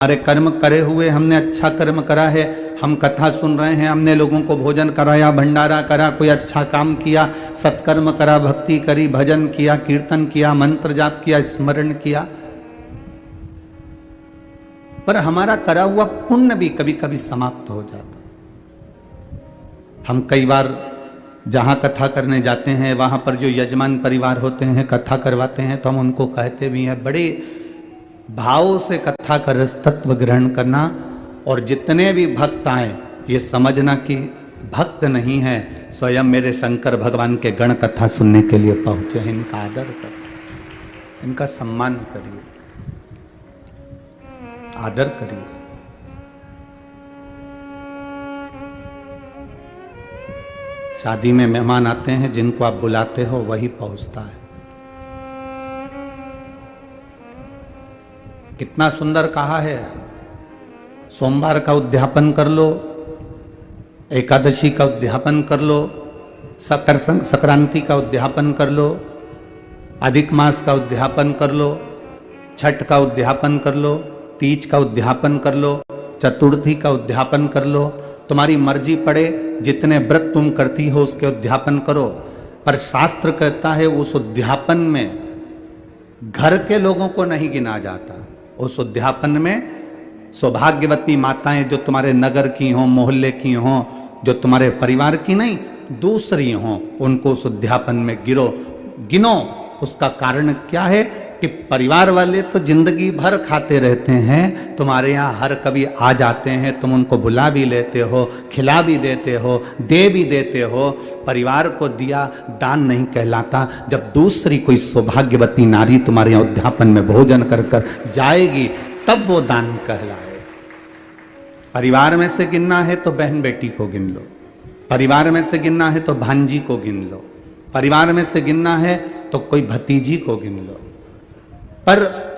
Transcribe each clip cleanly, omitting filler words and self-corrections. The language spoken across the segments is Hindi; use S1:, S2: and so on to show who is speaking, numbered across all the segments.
S1: हमारे कर्म करे हुए, हमने अच्छा कर्म करा है, हम कथा सुन रहे हैं, हमने लोगों को भोजन कराया, भंडारा करा, कोई अच्छा काम किया, सत्कर्म करा, भक्ति करी, भजन किया, कीर्तन किया, मंत्र जाप किया, स्मरण किया, पर हमारा करा हुआ पुण्य भी कभी कभी समाप्त हो जाता। हम कई बार जहां कथा करने जाते हैं वहां पर जो यजमान परिवार होते हैं, कथा करवाते हैं, तो हम उनको कहते भी हैं बड़े भाव से कथा का रस तत्व ग्रहण करना, और जितने भी भक्त आए ये समझना कि भक्त नहीं है, स्वयं मेरे शंकर भगवान के गण कथा सुनने के लिए पहुंचे हैं। इनका आदर करिए, इनका सम्मान करिए, आदर करिए। शादी में मेहमान आते हैं, जिनको आप बुलाते हो वही पहुंचता है। कितना सुंदर कहा है, सोमवार का उद्यापन कर लो, एकादशी का उद्यापन कर लो, संक्रांति का उद्यापन कर लो, अधिक मास का उद्यापन कर लो, छठ का उद्यापन कर लो, तीज का उद्यापन कर लो, चतुर्थी का उद्यापन कर लो, तुम्हारी मर्जी पड़े, जितने व्रत तुम करती हो उसके उद्यापन करो। पर शास्त्र कहता है उस उद्यापन में घर के लोगों को नहीं गिना जाता। उस उद्यापन में सौभाग्यवती माताएं जो तुम्हारे नगर की हों, मोहल्ले की हों, जो तुम्हारे परिवार की नहीं दूसरी हों, उनको उस उद्यापन में गिनो। उसका कारण क्या है कि परिवार वाले तो जिंदगी भर खाते रहते हैं, तुम्हारे यहाँ हर कभी आ जाते हैं, तुम उनको बुला भी लेते हो, खिला भी देते हो, दे भी देते हो। परिवार को दिया दान नहीं कहलाता। जब दूसरी कोई सौभाग्यवती नारी तुम्हारे यहाँ उद्यापन में भोजन कर कर जाएगी तब वो दान कहलाए। परिवार में से गिनना है तो बहन बेटी को गिन लो, परिवार में से गिनना है तो भांजी को गिन लो, परिवार में से गिनना है तो कोई भतीजी को गिन लो। पर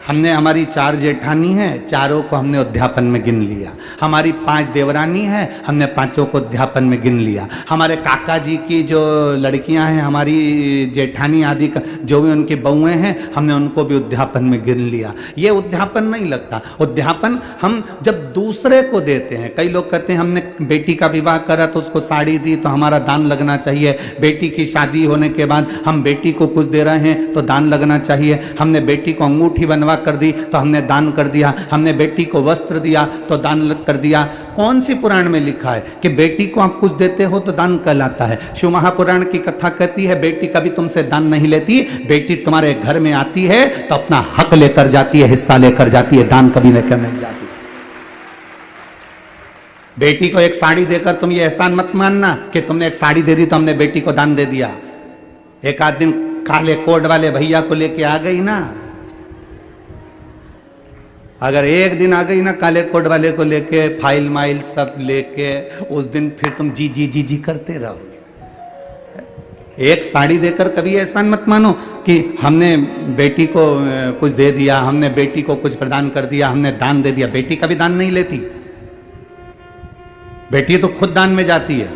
S1: हमने हमारी 4 जेठानी है, चारों को हमने उद्यापन में गिन लिया। हमारी 5 देवरानी है, हमने 5 को उद्यापन में गिन लिया। हमारे काका जी की जो लड़कियां हैं, हमारी जेठानी आदि का जो भी उनकी बहुएं हैं, हमने उनको भी उद्यापन में गिन लिया। ये उद्यापन नहीं लगता। उद्यापन हम जब दूसरे को देते हैं, कई लोग कहते हैं हमने बेटी का विवाह करा तो उसको साड़ी दी तो हमारा दान लगना चाहिए, बेटी की शादी होने के बाद हम बेटी को कुछ दे रहे हैं तो दान लगना चाहिए, हमने बेटी को अंगूठी बनवा कर दी तो हमने दान कर दिया, हमने बेटी को वस्त्र दिया तो दान कर दिया। कौन सी पुराण में लिखा है कि बेटी को आप कुछ देते हो तो दान कहलाता है? शिव महापुराण की कथा कहती है बेटी कभी तुमसे दान नहीं लेती, बेटी तुम्हारे घर में आती है तो अपना हक लेकर जाती है, हिस्सा लेकर जाती है, दान कभी लेकर नहीं जाती। बेटी को एक साड़ी देकर तुम ये एहसान मत मानना कि तुमने एक साड़ी दे दी तो हमने बेटी को दान दे दिया। एक आध दिन काले कोट वाले भैया को लेके आ गई ना, अगर एक दिन आ गई ना काले कोट वाले को लेके, फाइल माइल सब लेके, उस दिन फिर तुम जी जी जी जी करते रहोगे। एक साड़ी देकर कभी एहसान मत मानो कि हमने बेटी को कुछ दे दिया, हमने बेटी को कुछ प्रदान कर दिया, हमने दान दे दिया। बेटी कभी दान नहीं लेती, बेटी तो खुद दान में जाती है।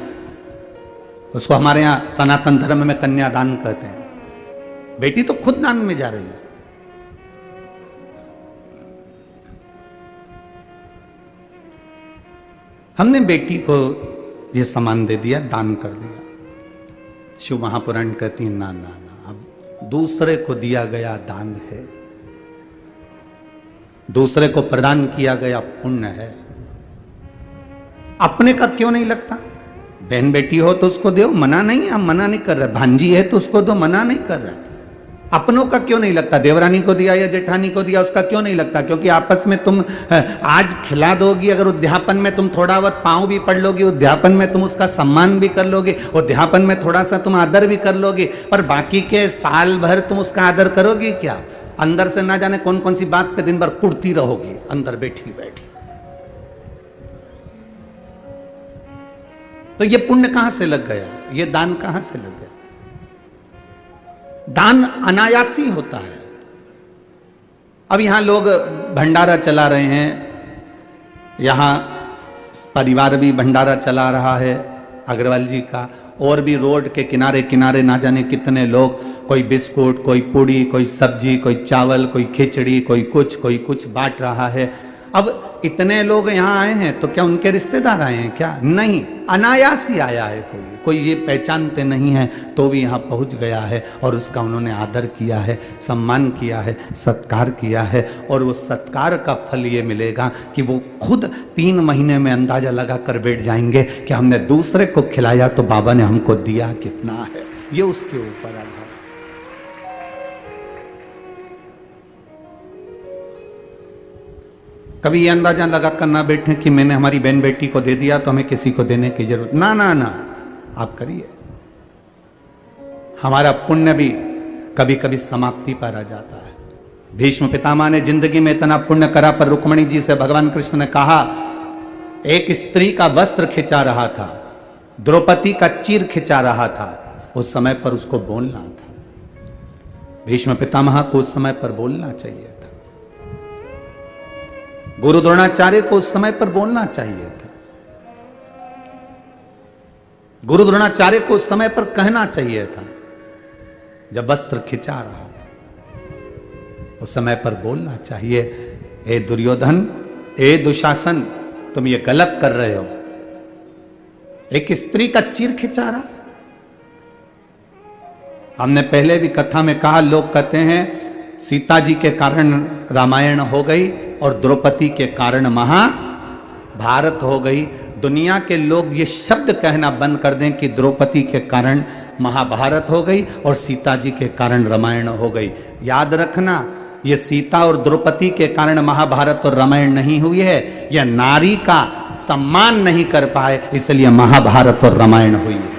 S1: उसको हमारे यहाँ सनातन धर्म में कन्यादान कहते हैं। बेटी तो खुद दान में जा रही है। हमने बेटी को ये सामान दे दिया, दान कर दिया। शिव महापुराण कहती है ना ना ना, अब दूसरे को दिया गया दान है, दूसरे को प्रदान किया गया पुण्य है। अपने का क्यों नहीं लगता? बहन बेटी हो तो उसको दो, मना नहीं, हम मना नहीं कर रहे। भांजी है तो उसको दो, मना नहीं कर रहे। अपनों का क्यों नहीं लगता? देवरानी को दिया या जेठानी को दिया, उसका क्यों नहीं लगता? क्योंकि आपस में तुम आज खिला दोगी, अगर उद्यापन में तुम थोड़ा बहुत पाँव भी पड़ लोगी, उद्यापन में तुम उसका सम्मान भी कर लोगे, उद्यापन में थोड़ा सा तुम आदर भी कर लोगे, पर बाकी के साल भर तुम उसका आदर करोगे क्या? अंदर से ना जाने कौन कौन सी बात पे दिन भर कुड़ती रहोगी, अंदर बैठी बैठी। तो ये पुण्य कहां से लग गया? ये दान कहां से लग गया? दान अनायासी होता है। अब यहां लोग भंडारा चला रहे हैं, यहां परिवार भी भंडारा चला रहा है अग्रवाल जी का, और भी रोड के किनारे किनारे ना जाने कितने लोग, कोई बिस्कुट, कोई पूड़ी, कोई सब्जी, कोई चावल, कोई खिचड़ी, कोई कुछ बांट रहा है। अब इतने लोग यहाँ आए हैं तो क्या उनके रिश्तेदार आए हैं क्या? नहीं, अनायास ही आया है। कोई ये पहचानते नहीं है तो भी यहाँ पहुँच गया है और उसका उन्होंने आदर किया है, सम्मान किया है, सत्कार किया है। और वो सत्कार का फल ये मिलेगा कि वो खुद 3 महीने में अंदाजा लगा कर बैठ जाएंगे कि हमने दूसरे को खिलाया तो बाबा ने हमको दिया कितना है। ये उसके ऊपर आधार। कभी ये अंदाजा लगा कर ना बैठे कि मैंने हमारी बहन बेटी को दे दिया तो हमें किसी को देने की जरूरत ना ना ना, आप करिए। हमारा पुण्य भी कभी कभी समाप्ति पर आ जाता है। भीष्म पितामह ने जिंदगी में इतना पुण्य करा, पर रुक्मणी जी से भगवान कृष्ण ने कहा, एक स्त्री का वस्त्र खिंचा रहा था, द्रौपदी का चीर खिंचा रहा था, उस समय पर उसको बोलना था। भीष्म पितामह को उस समय पर बोलना चाहिए था। गुरु द्रोणाचार्य को उस समय पर बोलना चाहिए था। गुरु द्रोणाचार्य को उस समय पर कहना चाहिए था। जब वस्त्र खिंचा रहा था उस समय पर बोलना चाहिए, ए दुर्योधन, ए दुशासन, तुम ये गलत कर रहे हो। एक स्त्री का चीर खिंचा रहा। हमने पहले भी कथा में कहा, लोग कहते हैं सीता जी के कारण रामायण हो गई और द्रौपदी के कारण महाभारत हो गई। दुनिया के लोग ये शब्द कहना बंद कर दें कि द्रौपदी के कारण महाभारत हो गई और सीता जी के कारण रामायण हो गई। याद रखना, ये सीता और द्रौपदी के कारण महाभारत और रामायण नहीं हुई है, यह नारी का सम्मान नहीं कर पाए इसलिए महाभारत और रामायण हुई है।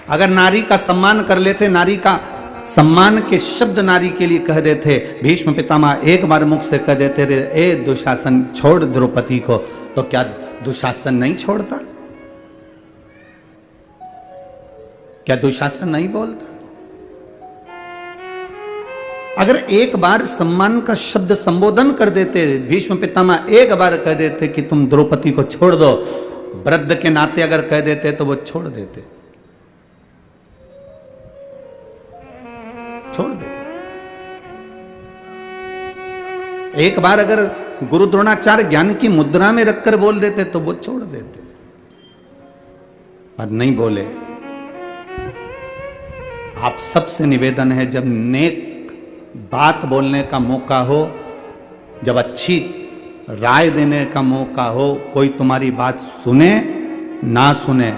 S1: अगर नारी का सम्मान कर लेते, नारी का सम्मान के शब्द नारी के लिए कह देते, भीष्म पितामह एक बार मुख से कह देते रे, ए दुशासन छोड़ द्रौपदी को, तो क्या दुशासन नहीं छोड़ता? क्या दुशासन नहीं बोलता? अगर एक बार सम्मान का शब्द संबोधन कर देते, भीष्म पितामह एक बार कह देते कि तुम द्रौपदी को छोड़ दो, वृद्ध के नाते अगर कह देते तो वो छोड़ देते, छोड़ देते। एक बार अगर गुरु द्रोणाचार्य ज्ञान की मुद्रा में रखकर बोल देते तो वो छोड़ देते, पर नहीं बोले। आप सबसे निवेदन है, जब नेक बात बोलने का मौका हो, जब अच्छी राय देने का मौका हो, कोई तुम्हारी बात सुने ना सुने,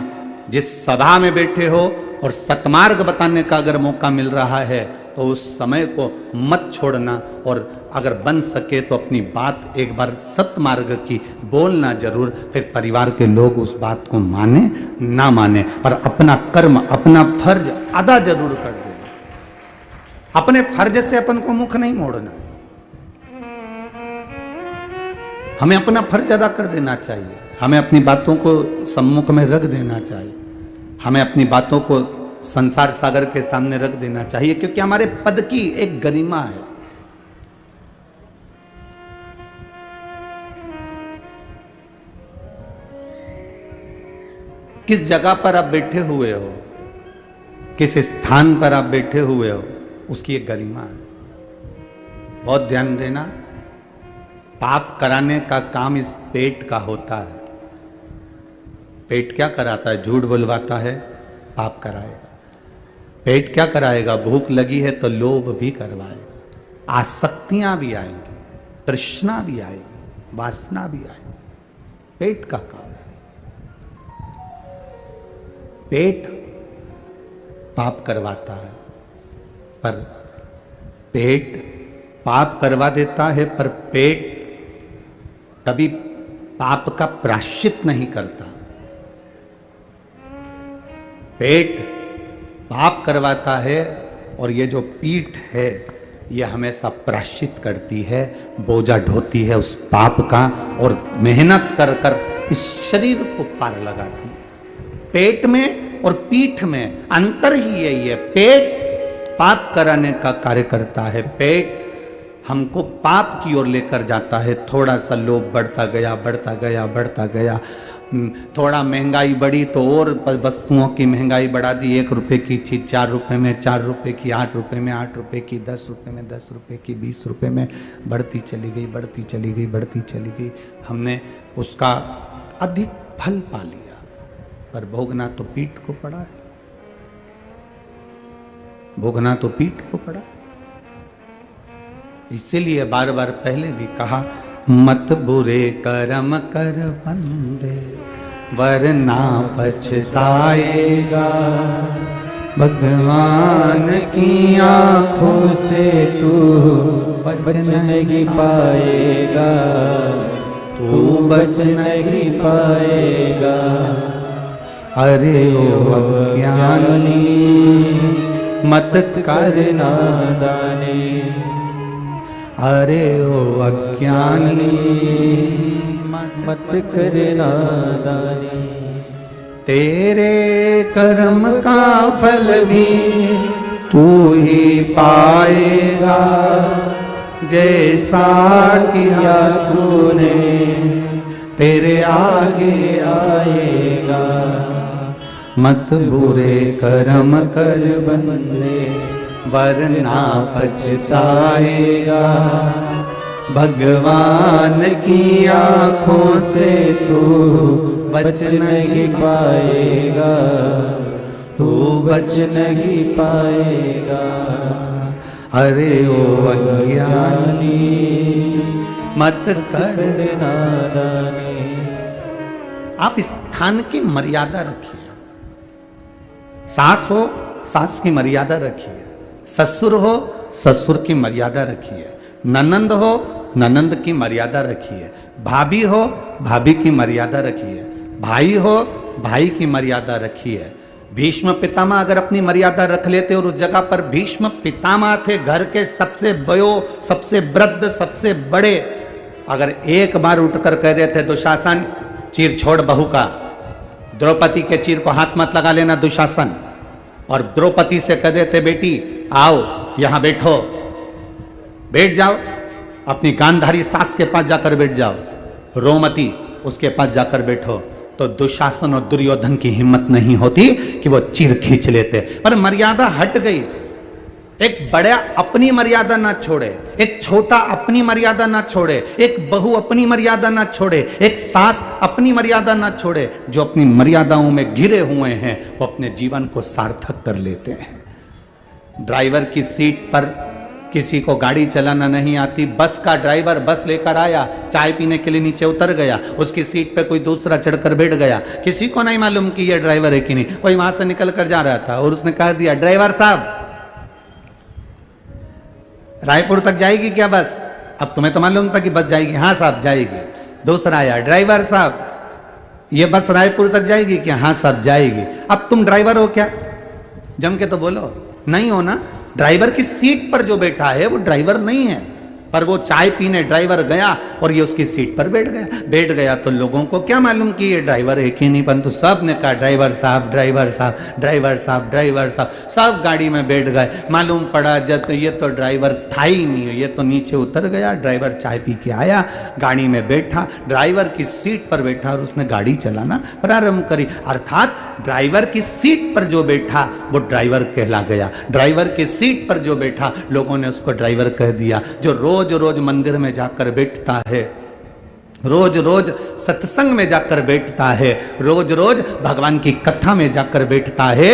S1: जिस सभा में बैठे हो और सतमार्ग बताने का अगर मौका मिल रहा है तो उस समय को मत छोड़ना, और अगर बन सके तो अपनी बात एक बार सतमार्ग की बोलना जरूर। फिर परिवार के लोग उस बात को माने ना माने, पर अपना कर्म, अपना फर्ज अदा जरूर कर देना। अपने फर्ज से अपन को मुख नहीं मोड़ना, हमें अपना फर्ज अदा कर देना चाहिए। हमें अपनी बातों को सम्मुख में रख देना चाहिए, हमें अपनी बातों को संसार सागर के सामने रख देना चाहिए, क्योंकि हमारे पद की एक गरिमा है। किस जगह पर आप बैठे हुए हो, किस स्थान पर आप बैठे हुए हो, उसकी एक गरिमा है। बहुत ध्यान देना, पाप कराने का काम इस पेट का होता है। पेट क्या कराता है? झूठ बुलवाता है, पाप कराएगा। पेट क्या कराएगा? भूख लगी है तो लोभ भी करवाएगा, आसक्तियां भी आएंगी, तृष्णा भी आएगी, वासना भी आएगी। पेट का काम है। पेट पाप करवाता है, पर पेट पाप करवा देता है, पर पेट कभी पाप का प्रायश्चित नहीं करता। पेट पाप करवाता है और ये जो पीठ है ये हमेशा प्रायश्चित करती है, बोझा ढोती है उस पाप का, और मेहनत कर कर इस शरीर को पार लगाती है। पेट में और पीठ में अंतर ही यही है। पेट पाप कराने का कार्य करता है, पेट हमको पाप की ओर लेकर जाता है। थोड़ा सा लोभ बढ़ता गया, बढ़ता गया, बढ़ता गया, थोड़ा महंगाई बढ़ी तो और वस्तुओं की महंगाई बढ़ा दी। 1 रुपए की चीज 4 रुपए में, 4 रुपए की 8 रुपए में, 8 रुपए की 10 रुपए में, 10 रुपए की 20 रुपए में बढ़ती चली गई, बढ़ती चली गई, बढ़ती चली गई। हमने उसका अधिक फल पा लिया, पर भोगना तो पीठ को पड़ा है, भोगना तो पीठ को पड़ा। इसीलिए बार बार पहले भी कहा, मत बुरे कर्म कर बंदे वरना पछताएगा, भगवान की आंखों से तू बच नहीं पाएगा, तू बच नहीं पाएगा। अरे ओ अज्ञानी मत कर नादानी, अरे ओ अज्ञानी मत कर नादानी। तेरे कर्म का फल भी तू ही पाएगा, जैसा किया तूने तेरे आगे आएगा। मत बुरे कर्म कर बंदे वरना पछताएगा, भगवान की आंखों से तू बच नहीं पाएगा, तू बच नहीं पाएगा। अरे ओ अज्ञानी मत कर नादानी। आप स्थान की मर्यादा रखिए, सास हो सास की मर्यादा रखिए, ससुर हो ससुर की मर्यादा रखिए, ननंद हो ननंद की मर्यादा रखिए, भाभी हो भाभी की मर्यादा रखिए, भाई हो भाई की मर्यादा रखिए। भीष्म पितामह अगर अपनी मर्यादा रख लेते, और उस जगह पर भीष्म पितामह थे, घर के सबसे बयो, सबसे वृद्ध, सबसे बड़े, अगर एक बार उठकर कह देते दुशासन चीर छोड़ बहू का, द्रौपदी के चीर को हाथ मत लगा लेना दुशासन, और द्रौपदी से कह देते बेटी आओ यहां बैठो, बैठ जाओ, अपनी गांधारी सास के पास जाकर बैठ जाओ, रोमती उसके पास जाकर बैठो, तो दुशासन और दुर्योधन की हिम्मत नहीं होती कि वो चीर खींच लेते। पर मर्यादा हट गई थी। एक बड़ा अपनी मर्यादा ना छोड़े, एक छोटा अपनी मर्यादा ना छोड़े, एक बहू अपनी मर्यादा ना छोड़े, एक सास अपनी मर्यादा ना छोड़े। जो अपनी मर्यादाओं में घिरे हुए हैं वो अपने जीवन को सार्थक कर लेते हैं। ड्राइवर की सीट पर किसी को गाड़ी चलाना नहीं आती, बस का ड्राइवर बस लेकर आया, चाय पीने के लिए नीचे उतर गया, उसकी सीट पे कोई दूसरा चढ़कर बैठ गया, किसी को नहीं मालूम कि ये ड्राइवर है कि नहीं, कोई वहां से निकल कर जा रहा था और उसने कह दिया ड्राइवर साहब रायपुर तक जाएगी क्या बस? अब तुम्हें तो मालूम था कि बस जाएगी, हाँ साहब जाएगी। दूसरा आया, ड्राइवर साहब ये बस रायपुर तक जाएगी क्या? हाँ साहब जाएगी। अब तुम ड्राइवर हो क्या? जम के तो बोलो, नहीं हो ना। ड्राइवर की सीट पर जो बैठा है वो ड्राइवर नहीं है, पर वो चाय पीने ड्राइवर गया और ये उसकी सीट पर बैठ गया तो लोगों को क्या मालूम कि ये ड्राइवर है कि नहीं, परंतु सब ने कहा ड्राइवर साहब ड्राइवर साहब ड्राइवर साहब ड्राइवर साहब। सब गाड़ी में बैठ गए, मालूम पड़ा जब तो ये तो ड्राइवर था ही नहीं है, ये तो नीचे उतर गया। ड्राइवर चाय पी के आया, गाड़ी में बैठा, ड्राइवर की सीट पर बैठा और उसने गाड़ी चलाना प्रारंभ करी। अर्थात ड्राइवर की सीट पर जो बैठा वो ड्राइवर कहला गया। ड्राइवर की सीट पर जो बैठा लोगों ने उसको ड्राइवर कह दिया। जो रोज रोज मंदिर में जाकर बैठता है, रोज रोज सत्संग में जाकर बैठता है, रोज रोज भगवान की कथा में जाकर बैठता है,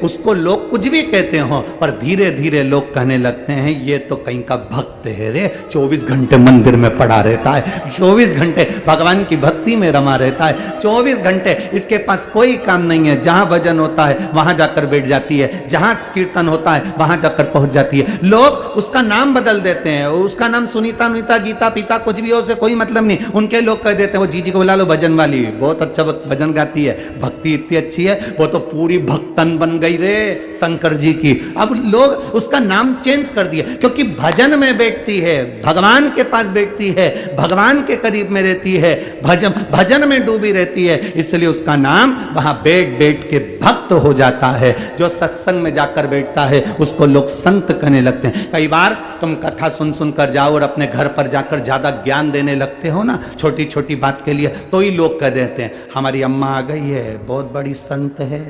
S1: उसको लोग कुछ भी कहते हो, पर धीरे धीरे लोग कहने लगते हैं ये तो कहीं का भक्त है रे, 24 घंटे मंदिर में पड़ा रहता है, 24 घंटे भगवान की भक्ति में रमा रहता है, 24 घंटे इसके पास कोई काम नहीं है। जहां भजन होता है वहां जाकर बैठ जाती है, जहां कीर्तन होता है वहां जाकर पहुंच जाती है। लोग उसका नाम बदल देते हैं, उसका नाम सुनीता नुनीता गीता पीता कुछ भी हो, उसे कोई मतलब नहीं। उनके लोग कह देते हैं वो जीजी को बुला लो भजन वाली, बहुत अच्छा भजन गाती है, भक्ति इतनी अच्छी है, वो तो पूरी भक्तन बन गई रे शंकर जी की। अब लोग उसका नाम चेंज कर दिए, क्योंकि भजन में बैठती है, भगवान के पास बैठती है, भगवान के करीब में रहती है, भजन में डूबी रहती है, इसलिए उसका नाम वहां बैठ बैठ के भक्त हो जाता है। जो सत्संग में जाकर बैठता है उसको लोग संत कहने लगते हैं। कई बार तुम कथा सुन सुन कर जाओ और अपने घर पर जाकर ज्यादा ज्ञान देने लगते हो ना, छोटी छोटी बात के लिए, तो ही लोग कह देते हैं हमारी अम्मा आ गई है, बहुत बड़ी संत है।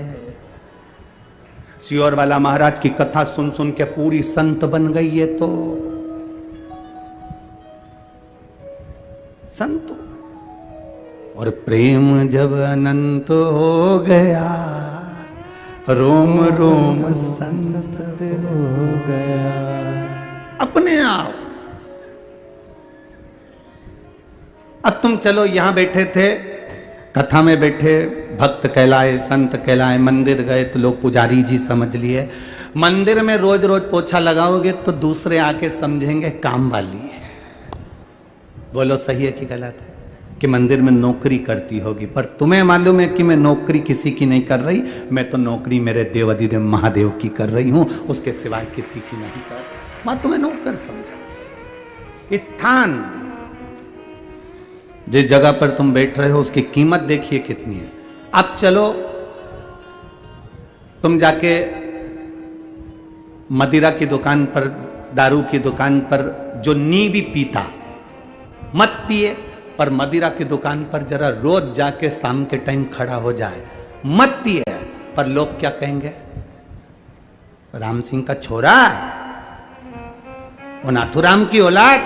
S1: सियोर वाला महाराज की कथा सुन सुन के पूरी संत बन गई है, तो संत। और प्रेम जब अनंत हो गया, रोम रोम संत हो गया अपने आप। अब तुम चलो, यहां बैठे थे, कथा में बैठे, भक्त कहलाए, संत कहलाए, मंदिर गए तो लोग पुजारी जी समझ लिए। मंदिर में रोज रोज पोछा लगाओगे तो दूसरे आके समझेंगे काम वाली है। बोलो सही है कि गलत है? कि मंदिर में नौकरी करती होगी, पर तुम्हें मालूम है कि मैं नौकरी किसी की नहीं कर रही, मैं तो नौकरी मेरे देवाधिदेव महादेव की कर रही हूं, उसके सिवाय किसी की नहीं कर रही। मैं तुम्हें नौकर समझा। स्थान, जिस जगह पर तुम बैठ रहे हो उसकी कीमत देखिए कितनी है। अब चलो, तुम जाके मदिरा की दुकान पर, दारू की दुकान पर जो नी भी पीता, मत पिए, पर मदिरा की दुकान पर जरा रोज जाके शाम के टाइम खड़ा हो जाए, मत पिए, पर लोग क्या कहेंगे? राम सिंह का छोरा, वो नाथुराम की औलाद,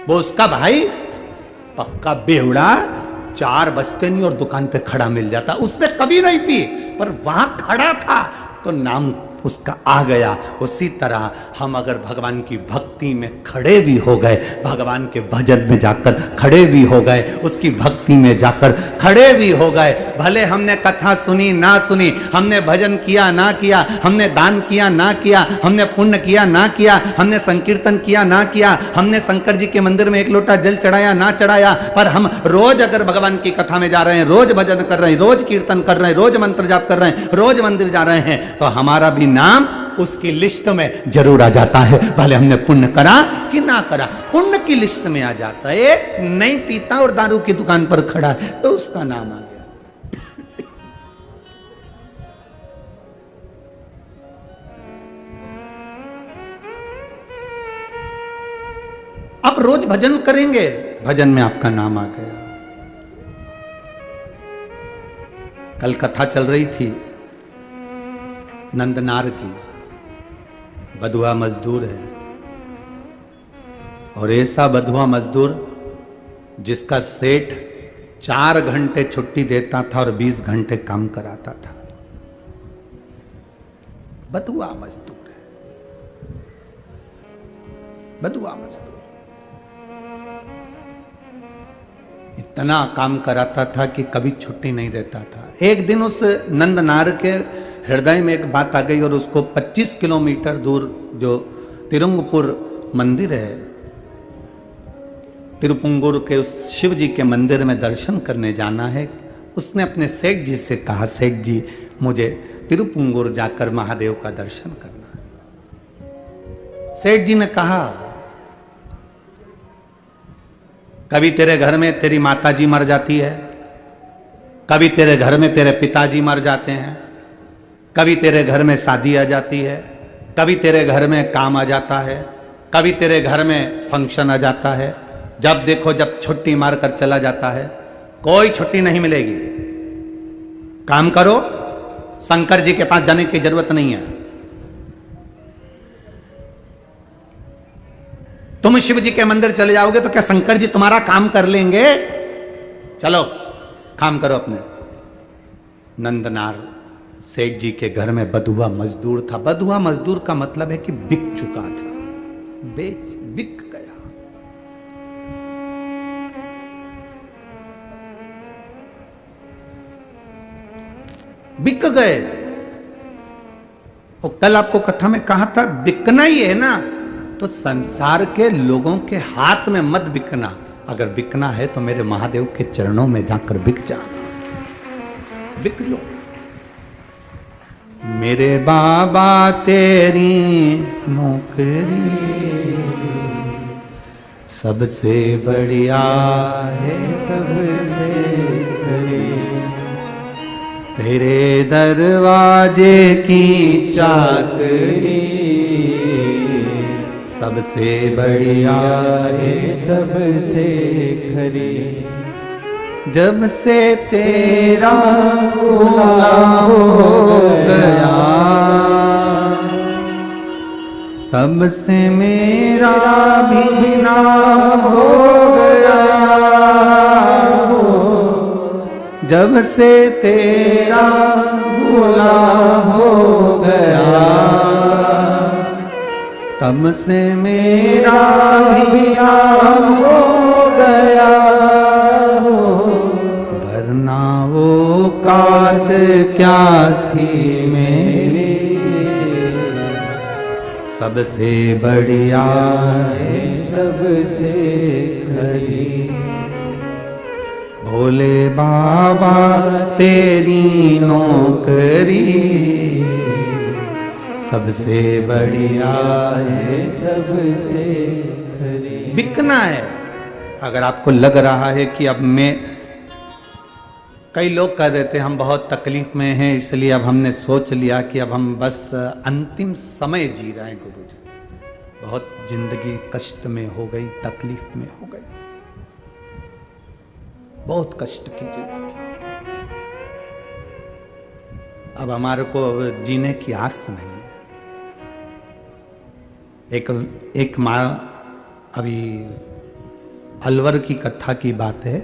S1: वो उसका भाई, पक्का बेहुड़ा, 4 बजते नहीं और दुकान पे खड़ा मिल जाता। उसने कभी नहीं पी, पर वहां खड़ा था तो नाम उसका आ गया। उसी तरह हम अगर भगवान की भक्ति में खड़े भी हो गए, भगवान के भजन में जाकर खड़े भी हो गए, उसकी भक्ति में जाकर खड़े भी हो गए, भले हमने कथा सुनी ना सुनी, हमने भजन किया ना किया, हमने दान किया ना किया, हमने पुण्य किया ना किया, हमने संकीर्तन किया ना किया, हमने शंकर जी के मंदिर में 1 लोटा जल चढ़ाया ना चढ़ाया, पर हम रोज अगर भगवान की कथा में जा रहे हैं, रोज भजन कर रहे हैं, रोज कीर्तन कर रहे हैं, रोज मंत्र जाप कर रहे हैं, रोज मंदिर जा रहे हैं, तो हमारा भी नाम उसकी लिस्ट में जरूर आ जाता है, भले हमने पुण्य करा कि ना करा, पुण्य की लिस्ट में आ जाता है। एक नहीं पीता और दारू की दुकान पर खड़ा है तो उसका नाम आ गया। अब रोज भजन करेंगे, भजन में आपका नाम आ गया। कल कथा चल रही थी नंदनार की, बधुआ मजदूर है, और ऐसा बधुआ मजदूर जिसका सेठ 4 घंटे छुट्टी देता था और 20 घंटे काम कराता था। बधुआ मजदूर है, बधुआ मजदूर। इतना काम कराता था कि कभी छुट्टी नहीं देता था। एक दिन उस नंदनार के हृदय में एक बात आ गई और उसको 25 किलोमीटर दूर जो तिरुंगपुर मंदिर है, तिरुपुंगुर के उस शिव जी के मंदिर में दर्शन करने जाना है। उसने अपने सेठ जी से कहा, सेठ जी मुझे तिरुपुंगुर जाकर महादेव का दर्शन करना है। सेठ जी ने कहा, कभी तेरे घर में तेरी माता जी मर जाती है, कभी तेरे घर में तेरे पिताजी मर जाते हैं, कभी तेरे घर में शादी आ जाती है, कभी तेरे घर में काम आ जाता है, कभी तेरे घर में फंक्शन आ जाता है, जब देखो जब छुट्टी मार कर चला जाता है, कोई छुट्टी नहीं मिलेगी। काम करो, शंकर जी के पास जाने की जरूरत नहीं है। तुम शिव जी के मंदिर चले जाओगे तो क्या शंकर जी तुम्हारा काम कर लेंगे? चलो काम करो अपने। नंदनार सेठ जी के घर में बधुआ मजदूर था। बधुआ मजदूर का मतलब है कि बिक चुका था, बिक गया। बिक गए। और कल आपको कथा में कहा था, बिकना ही है ना तो संसार के लोगों के हाथ में मत बिकना। अगर बिकना है तो मेरे महादेव के चरणों में जाकर बिक जाना, बिक लो। मेरे बाबा तेरी नौकरी सबसे बढ़िया है, सबसे तेरे दरवाजे की चाकरी सबसे बढ़िया है,
S2: सबसे खरी।
S1: जब से तेरा गुलाम हो गया, तब से मेरा भी नाम हो गया। जब से तेरा गुलाम हो गया, तब से मेरा भी नाम हो गया। वरना वो कात क्या थी मेरी, सबसे बढ़िया है,
S2: सबसे खरी।
S1: भोले बाबा तेरी नौकरी सबसे बढ़िया है,
S2: सबसे खरी।
S1: बिकना है। अगर आपको लग रहा है कि अब मैं, कई लोग कह देते हैं हम बहुत तकलीफ में हैं, इसलिए अब हमने सोच लिया कि अब हम बस अंतिम समय जी रहे हैं। गुरुजी, बहुत जिंदगी कष्ट में हो गई, तकलीफ में हो गई, बहुत कष्ट की जिंदगी। अब हमारे को अब जीने की आस नहीं है। एक माँ, अभी अलवर की कथा की बात है।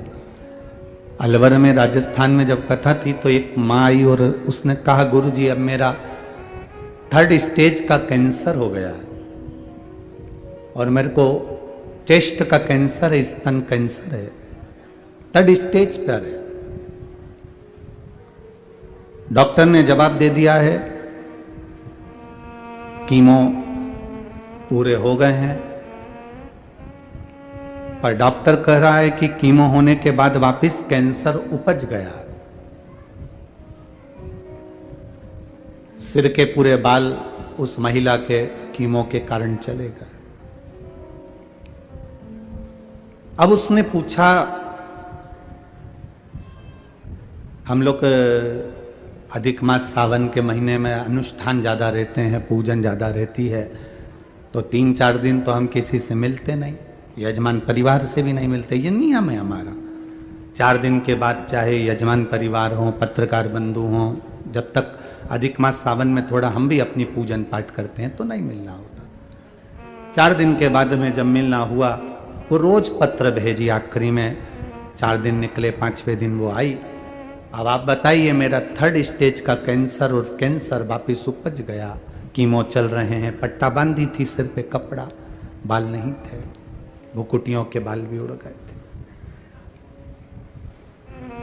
S1: अलवर में, राजस्थान में जब कथा थी तो एक माँ आई और उसने कहा, गुरुजी अब मेरा 3rd स्टेज का कैंसर हो गया है और मेरे को चेस्ट का कैंसर है, स्तन कैंसर है, 3rd स्टेज पर है। डॉक्टर ने जवाब दे दिया है, कीमो पूरे हो गए हैं, पर डॉक्टर कह रहा है कि कीमो होने के बाद वापस कैंसर उपज गया। सिर के पूरे बाल उस महिला के कीमो के कारण चले गए। अब उसने पूछा, हम लोग अधिक मास सावन के महीने में अनुष्ठान ज़्यादा रहते हैं, पूजन ज़्यादा रहती है, तो 3-4 दिन तो हम किसी से मिलते नहीं, यजमान परिवार से भी नहीं मिलते, ये नियम है हमारा। 4 दिन के बाद चाहे यजमान परिवार हो, पत्रकार बंधु हो, जब तक अधिक मास सावन में थोड़ा हम भी अपनी पूजन पाठ करते हैं तो नहीं मिलना होता। 4 दिन के बाद में जब मिलना हुआ, वो रोज पत्र भेजी, आखिरी में 4 दिन निकले, 5वें दिन वो आई। अब आप बताइए, मेरा 3rd स्टेज का कैंसर और कैंसर वापिस उपज गया, कीमो चल रहे हैं, पट्टा बांधी थी सिर पे, कपड़ा, बाल नहीं थे, भुकुटियों के बाल भी उड़ गए थे।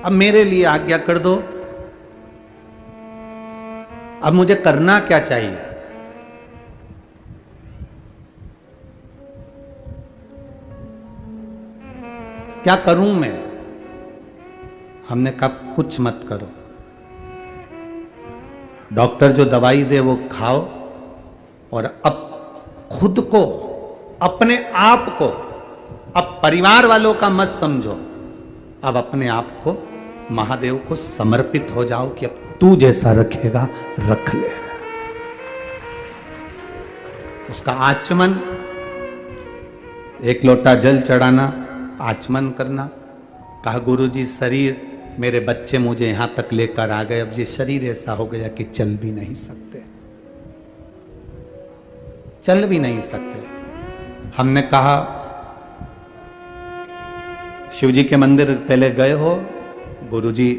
S1: अब मेरे लिए आज्ञा कर दो, अब मुझे करना क्या चाहिए? क्या करूं मैं? हमने कहा कुछ मत करो, डॉक्टर जो दवाई दे वो खाओ, और अब खुद को, अपने आप को, अब परिवार वालों का मत समझो, अब अपने आप को महादेव को समर्पित हो जाओ कि अब तू जैसा रखेगा रख ले। उसका आचमन, 1 लोटा जल चढ़ाना, आचमन करना। कहा गुरुजी शरीर, मेरे बच्चे मुझे यहां तक लेकर आ गए, अब ये शरीर ऐसा हो गया कि चल भी नहीं सकते, चल भी नहीं सकते। हमने कहा शिव जी के मंदिर पहले गए हो? गुरुजी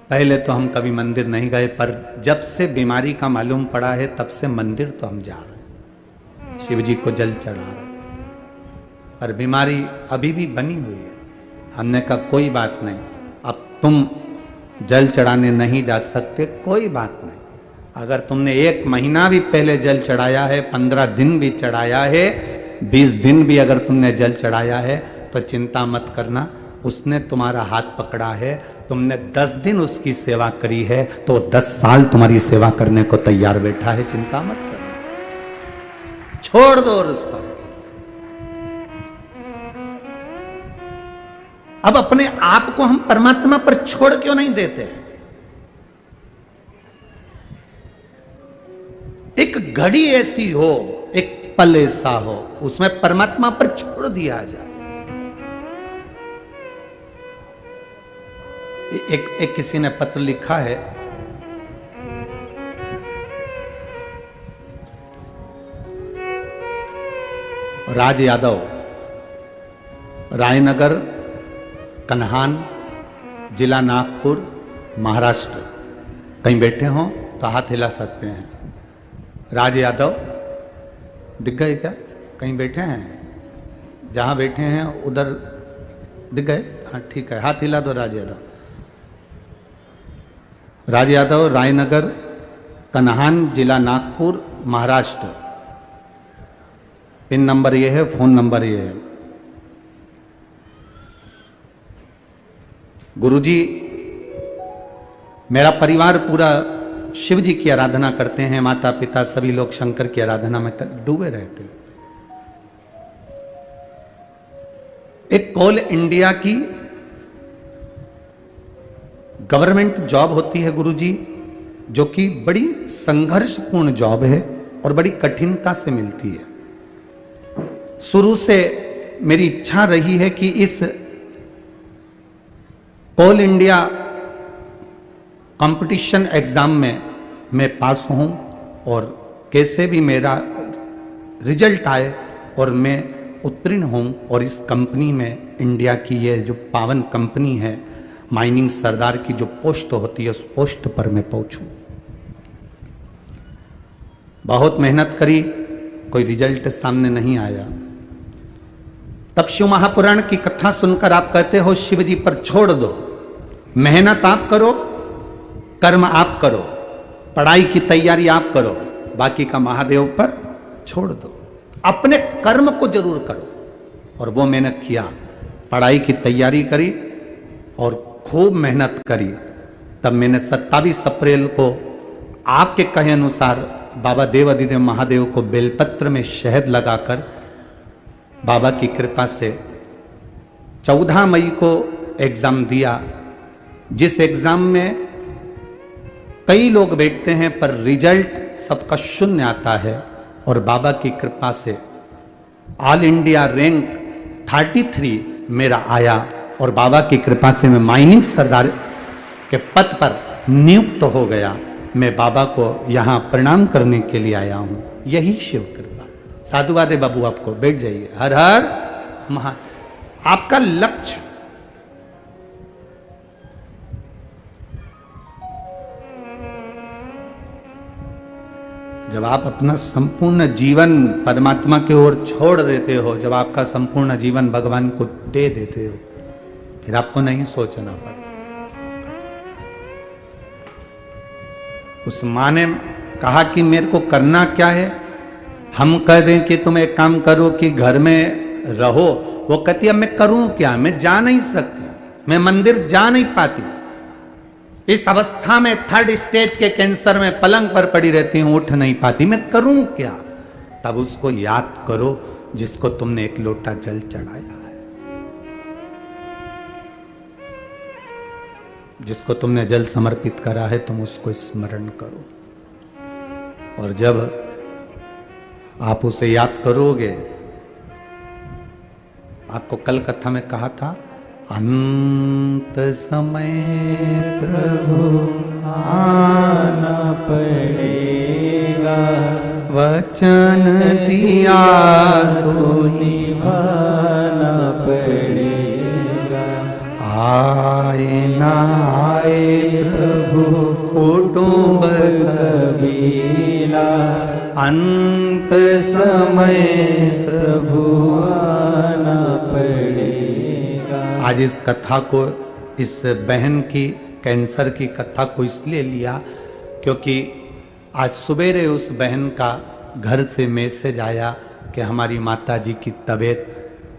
S1: पहले तो हम कभी मंदिर नहीं गए, पर जब से बीमारी का मालूम पड़ा है तब से मंदिर तो हम जा रहे हैं, शिव जी को जल चढ़ा रहे हैं, पर बीमारी अभी भी बनी हुई है। हमने कहा कोई बात नहीं, अब तुम जल चढ़ाने नहीं जा सकते, कोई बात नहीं, अगर तुमने 1 महीना भी पहले जल चढ़ाया है, 15 दिन भी चढ़ाया है, 20 दिन भी अगर तुमने जल चढ़ाया है तो चिंता मत करना, उसने तुम्हारा हाथ पकड़ा है, तुमने 10 दिन उसकी सेवा करी है तो 10 साल तुम्हारी सेवा करने को तैयार बैठा है, चिंता मत करना, छोड़ दो और उस पर। अब अपने आप को हम परमात्मा पर छोड़ क्यों नहीं देते? एक घड़ी ऐसी हो, एक पल ऐसा हो, उसमें परमात्मा पर छोड़ दिया जाए। एक किसी ने पत्र लिखा है, राज यादव, रायनगर, कन्हान, जिला नागपुर, महाराष्ट्र। कहीं बैठे हो तो हाथ हिला सकते हैं। राज यादव दिख गए क्या? कहीं बैठे हैं? जहां बैठे हैं उधर दिख गए? हाँ ठीक है, हाथ हिला दो। राज यादव, राज यादव, रायनगर, कन्हान, जिला नागपुर, महाराष्ट्र। पिन नंबर ये है, फोन नंबर ये है। गुरुजी, मेरा परिवार पूरा शिव जी की आराधना करते हैं, माता पिता सभी लोग शंकर की आराधना में डूबे रहते हैं। एक कोल इंडिया की गवर्नमेंट जॉब होती है गुरुजी, जो कि बड़ी संघर्षपूर्ण जॉब है और बड़ी कठिनता से मिलती है। शुरू से मेरी इच्छा रही है कि इस कोल इंडिया कंपटीशन एग्जाम में मैं पास हूं और कैसे भी मेरा रिजल्ट आए और मैं उत्तीर्ण हूं और इस कंपनी में, इंडिया की ये जो पावन कंपनी है, माइनिंग सरदार की जो पोस्ट होती है, उस पोस्ट पर मैं पहुंचूं। बहुत मेहनत करी, कोई रिजल्ट सामने नहीं आया। तब शिव महापुराण की कथा सुनकर आप कहते हो शिव जी पर छोड़ दो, मेहनत आप करो, कर्म आप करो, पढ़ाई की तैयारी आप करो, बाकी का महादेव पर छोड़ दो। अपने कर्म को जरूर करो। और वो मैंने किया, पढ़ाई की तैयारी करी और खूब मेहनत करी। तब मैंने 27 अप्रैल को आपके कहे अनुसार बाबा देव अधिदेव महादेव को बेलपत्र में शहद लगाकर बाबा की कृपा से 14 मई को एग्जाम दिया, जिस एग्जाम में कई लोग बैठते हैं पर रिजल्ट सबका शून्य आता है। और बाबा की कृपा से ऑल इंडिया रैंक 33 मेरा आया और बाबा की कृपा से मैं माइनिंग सरदार के पद पर नियुक्त हो गया। मैं बाबा को यहाँ प्रणाम करने के लिए आया हूँ। यही शिव कृपा। साधुवाद है बाबू, आपको बैठ जाइए। हर हर महा। आपका लक्ष्य जब आप अपना संपूर्ण जीवन परमात्मा की ओर छोड़ देते हो, जब आपका संपूर्ण जीवन भगवान को दे देते हो, फिर आपको नहीं सोचना पड़ता। उस माँ ने कहा कि मेरे को करना क्या है। हम कह दें कि तुम एक काम करो कि घर में रहो, वो कहती है मैं करूं क्या, मैं जा नहीं सकती, मैं मंदिर जा नहीं पाती। इस अवस्था में 3rd स्टेज के कैंसर में पलंग पर पड़ी रहती हूं, उठ नहीं पाती, मैं करूं क्या। तब उसको याद करो जिसको तुमने एक लोटा जल चढ़ाया है, जिसको तुमने जल समर्पित करा है, तुम उसको स्मरण करो। और जब आप उसे याद करोगे, आपको कल कथा में कहा था, अंत समय प्रभु
S2: आना पड़ेगा,
S1: वचन दिया तो
S2: निभाना पड़ेगा।
S1: आए ना आए प्रभु कुटुंब
S2: कबीला,
S1: अंत
S2: समय प्रभु आना पड़ेगा।
S1: आज इस कथा को, इस बहन की कैंसर की कथा को इसलिए लिया क्योंकि आज सवेरे उस बहन का घर से मैसेज आया कि हमारी माता जी की तबीयत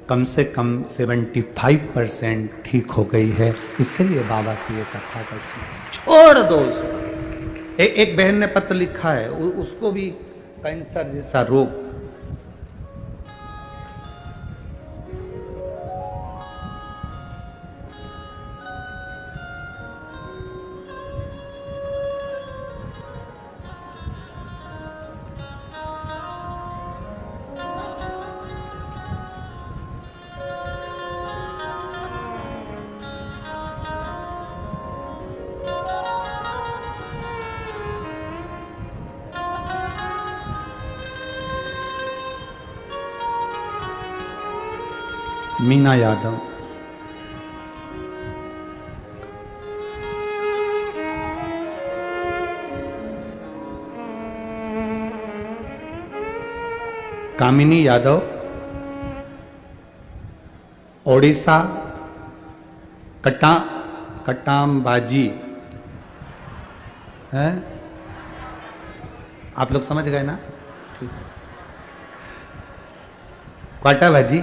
S1: कम से कम 75% ठीक हो गई है। इसलिए बाबा की ये कथा का छोड़ दो उसको। एक बहन ने पत्र लिखा है, उसको भी कैंसर जैसा रोग, मीना यादव, कामिनी यादव, ओडिशा कटामबाजी है। आप लोग समझ गए ना? काटाबाजी,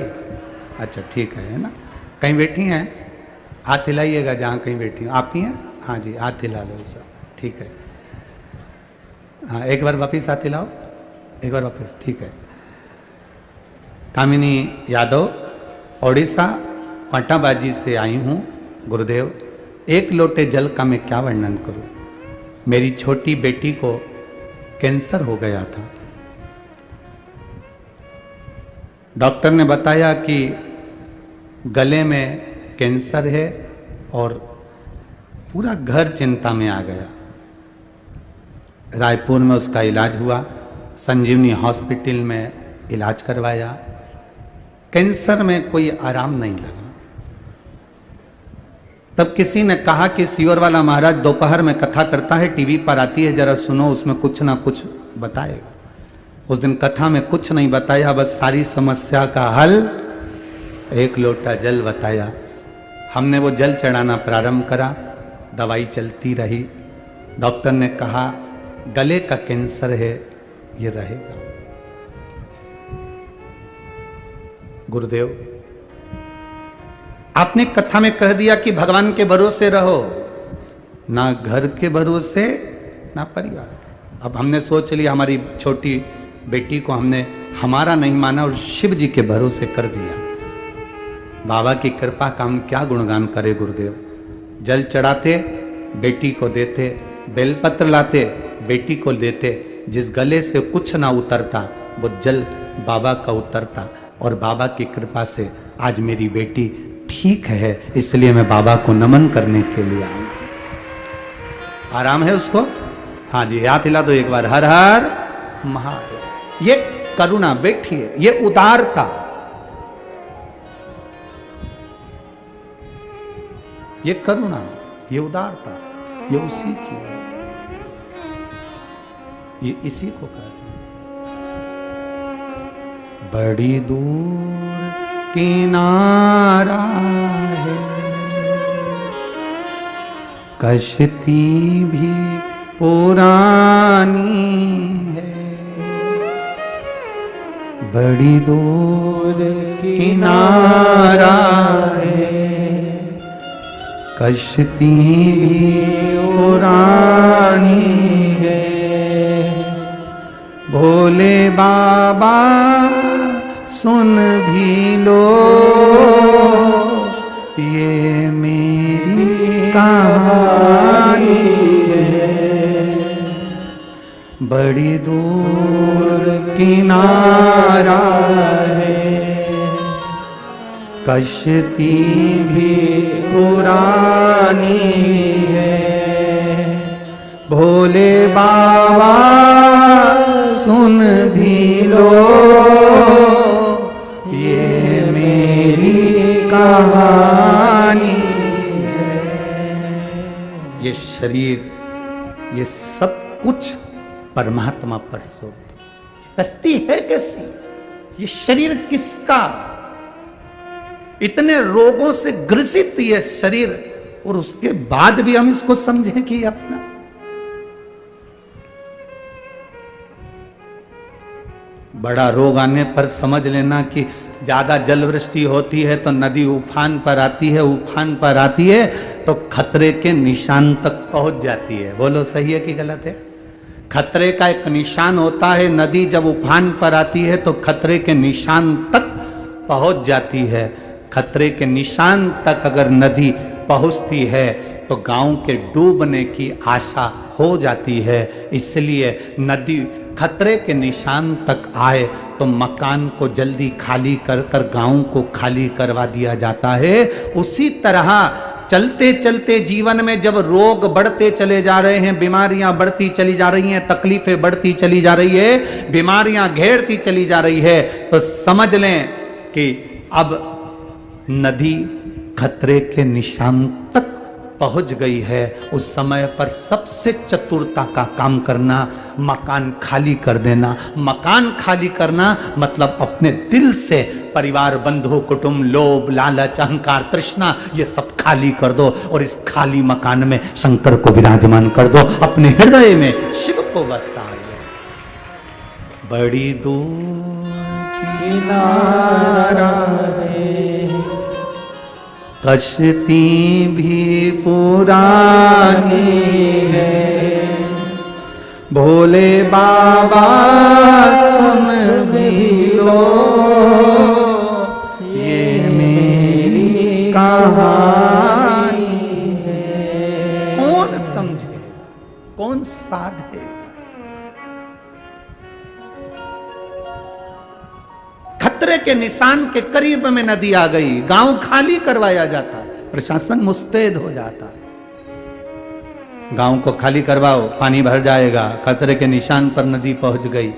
S1: अच्छा ठीक है ना? कहीं बैठी हैं? हाथ हिलाइएगा जहाँ कहीं बैठी हो। आप ही हैं? हाँ जी, हाथ हिला लो सब, ठीक है। हाँ, एक बार वापिस हाथ हिलाओ, एक बार वापिस, ठीक है। कामिनी यादव, ओडिशा काटाबाजी से आई हूँ। गुरुदेव, एक लोटे जल का मैं क्या वर्णन करूं। मेरी छोटी बेटी को कैंसर हो गया था। डॉक्टर ने बताया कि गले में कैंसर है और पूरा घर चिंता में आ गया। रायपुर में उसका इलाज हुआ, संजीवनी हॉस्पिटल में इलाज करवाया। कैंसर में कोई आराम नहीं लगा। तब किसी ने कहा कि सियोर वाला महाराज दोपहर में कथा करता है, टीवी पर आती है, जरा सुनो, उसमें कुछ ना कुछ बताएगा। उस दिन कथा में कुछ नहीं बताया, बस सारी समस्या का हल एक लोटा जल बताया। हमने वो जल चढ़ाना प्रारंभ करा, दवाई चलती रही। डॉक्टर ने कहा गले का कैंसर है, ये रहेगा। गुरुदेव, आपने कथा में कह दिया कि भगवान के भरोसे रहो, ना घर के भरोसे ना परिवार के। अब हमने सोच लिया, हमारी छोटी बेटी को हमने हमारा नहीं माना और शिव जी के भरोसे कर दिया। बाबा की कृपा का हम क्या गुणगान करें। गुरुदेव, जल चढ़ाते, बेटी को देते, बेलपत्र लाते, बेटी को देते। जिस गले से कुछ ना उतरता वो जल बाबा का उतरता, और बाबा की कृपा से आज मेरी बेटी ठीक है, इसलिए मैं बाबा को नमन करने के लिए आया। आराम है उसको? हाँ जी, हाथ हिला दो एक बार। हर हर महादेव। ये करुणा बैठिए, ये उदारता, ये करुणा, ये उदारता, ये उसी की है, ये इसी को कहते हैं। बड़ी दूर किनारा है, कश्ती भी पुरानी है। बड़ी दूर किनारा है, कश्ती भी पुरानी है। भोले बाबा सुन भी लो, ये मेरी कहानी है। बड़ी दूर किनारा है, कश्ती भी पुरानी है। भोले बाबा सुन भी लो, ये मेरी कहानी है। ये शरीर, ये सब कुछ परमात्मा पर सौंप दो। कश्ती है कैसी? ये शरीर किसका? इतने रोगों से ग्रसित ये शरीर, और उसके बाद भी हम इसको समझें कि अपना। बड़ा रोग आने पर समझ लेना कि ज्यादा जल वृष्टि होती है तो नदी उफान पर आती है, उफान पर आती है तो खतरे के निशान तक पहुंच जाती है। बोलो सही है कि गलत है? खतरे का एक निशान होता है, नदी जब उफान पर आती है तो खतरे के निशान तक पहुंच जाती है। खतरे के निशान तक अगर नदी पहुंचती है तो गांव के डूबने की आशा हो जाती है। इसलिए नदी खतरे के निशान तक आए तो मकान को जल्दी खाली कर कर गांव को खाली करवा दिया जाता है। उसी तरह चलते चलते जीवन में जब रोग बढ़ते चले जा रहे हैं, बीमारियां बढ़ती चली जा रही हैं, तकलीफें बढ़ती चली जा रही है, बीमारियां घेरती चली जा रही है, तो समझ लें कि अब नदी खतरे के निशान तक पहुंच गई है, उस समय पर सबसे चतुरता का काम करना, मकान खाली कर देना। मकान खाली करना मतलब अपने दिल से परिवार, बंधु, कुटुंब, लोभ, लालच, अहंकार, तृष्णा, ये सब खाली कर दो और इस खाली मकान में शंकर को विराजमान कर दो। अपने हृदय में शिव को बसाए। बड़ी दूर
S2: किनारा है,
S1: कश्ती भी
S2: पुरानी है,
S1: भोले बाबा सुन भी लो ये मेरी कहानी है। कौन समझे, कौन साधे? खतरे के निशान के करीब में नदी आ गई, गांव खाली करवाया जाता, प्रशासन मुस्तैद हो जाता। गांव को खाली करवाओ, पानी भर जाएगा। खतरे के निशान पर नदी पहुंच गई।